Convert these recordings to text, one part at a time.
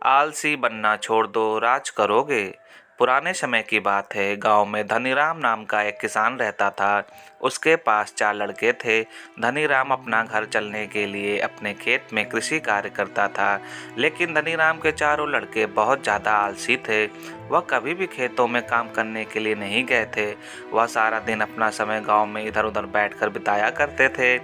आलसी बनना छोड़ दो, राज करोगे। पुराने समय की बात है। गांव में धनीराम नाम का एक किसान रहता था। उसके पास 4 लड़के थे। धनीराम अपना घर चलने के लिए अपने खेत में कृषि कार्य करता था, लेकिन धनीराम के चारों लड़के बहुत ज़्यादा आलसी थे। वह कभी भी खेतों में काम करने के लिए नहीं गए थे। वह सारा दिन अपना समय गांव में इधर उधर बैठकर बिताया करते थे।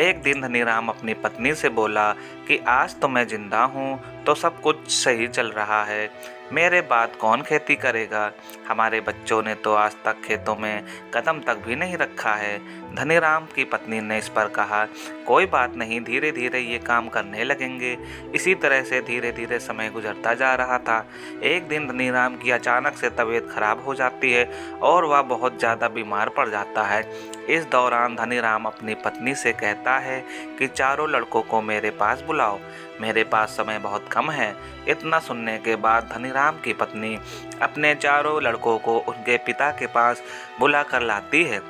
एक दिन धनीराम अपनी पत्नी से बोला कि आज तो मैं जिंदा हूँ तो सब कुछ सही चल रहा है, मेरे बाद कौन खेती करेगा। हमारे बच्चों ने तो आज तक खेतों में कदम तक भी नहीं रखा है। धनीराम की पत्नी ने इस पर कहा, कोई बात नहीं, धीरे धीरे ये काम करने लगेंगे। इसी तरह से धीरे धीरे समय गुजरता जा रहा था। एक दिन धनीराम की अचानक से तबीयत खराब हो जाती है और वह बहुत ज़्यादा बीमार पड़ जाता है। इस दौरान धनीराम अपनी पत्नी से कहता है कि चारों लड़कों को मेरे पास बुलाओ, मेरे पास समय बहुत कम है। इतना सुनने के बाद धनीराम की पत्नी अपने चारों लड़कों को उनके पिता के पास बुला कर लाती है।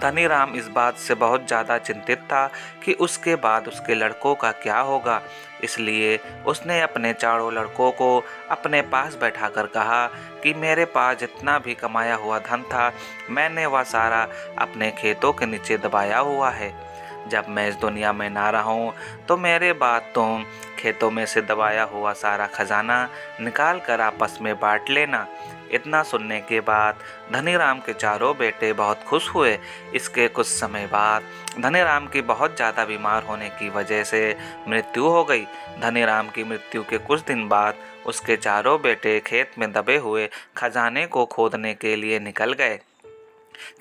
धनीराम इस बात से बहुत ज़्यादा चिंतित था कि उसके बाद उसके लड़कों का क्या होगा, इसलिए उसने अपने चारों लड़कों को अपने पास बैठाकर कहा कि मेरे पास जितना भी कमाया हुआ धन था, मैंने वह सारा अपने खेतों के नीचे दबाया हुआ है। जब मैं इस दुनिया में ना रहूं तो मेरे बाद तुम खेतों में से दबाया हुआ सारा खजाना निकाल कर आपस में बांट लेना। इतना सुनने के बाद धनीराम के चारों बेटे बहुत खुश हुए। इसके कुछ समय बाद धनीराम की बहुत ज़्यादा बीमार होने की वजह से मृत्यु हो गई। धनीराम की मृत्यु के कुछ दिन बाद उसके चारों बेटे खेत में दबे हुए खजाने को खोदने के लिए निकल गए।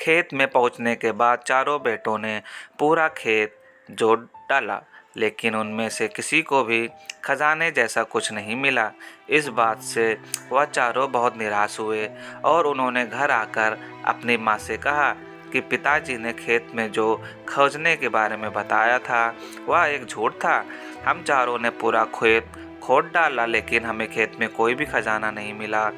खेत में पहुंचने के बाद चारों बेटों ने पूरा खेत जोत डाला, लेकिन उनमें से किसी को भी खजाने जैसा कुछ नहीं मिला। इस बात से वह चारों बहुत निराश हुए और उन्होंने घर आकर अपनी माँ से कहा कि पिताजी ने खेत में जो खोजने के बारे में बताया था वह एक झूठ था। हम चारों ने पूरा खेत खोद डाला, लेकिन हमें खेत में कोई भी खजाना नहीं मिला।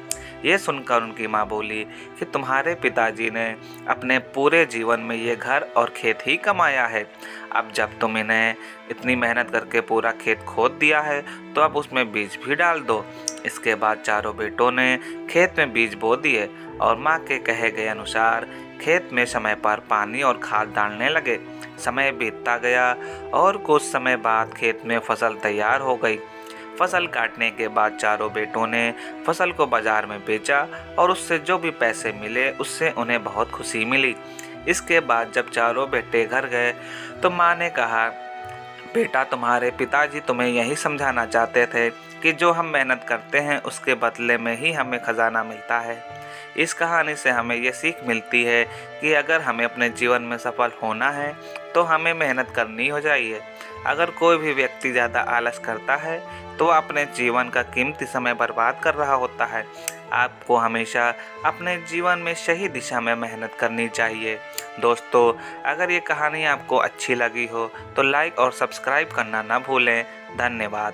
ये सुनकर उनकी माँ बोली कि तुम्हारे पिताजी ने अपने पूरे जीवन में ये घर और खेत ही कमाया है। अब जब तुम इन्हें इतनी मेहनत करके पूरा खेत खोद दिया है तो अब उसमें बीज भी डाल दो। इसके बाद चारों बेटों ने खेत में बीज बो दिए और माँ के कहे गए अनुसार खेत में समय पर पानी और खाद डालने लगे। समय बीतता गया और कुछ समय बाद खेत में फसल तैयार हो गई। फसल काटने के बाद चारों बेटों ने फसल को बाजार में बेचा और उससे जो भी पैसे मिले उससे उन्हें बहुत खुशी मिली। इसके बाद जब चारों बेटे घर गए तो माँ ने कहा, बेटा तुम्हारे पिताजी तुम्हें यही समझाना चाहते थे कि जो हम मेहनत करते हैं उसके बदले में ही हमें खजाना मिलता है। इस कहानी से हमें ये सीख मिलती है कि अगर हमें अपने जीवन में सफल होना है तो हमें मेहनत करनी हो चाहिए। अगर कोई भी व्यक्ति ज़्यादा आलस करता है तो वह अपने जीवन का कीमती समय बर्बाद कर रहा होता है। आपको हमेशा अपने जीवन में सही दिशा में मेहनत करनी चाहिए। दोस्तों, अगर ये कहानी आपको अच्छी लगी हो तो लाइक और सब्सक्राइब करना ना भूलें। धन्यवाद।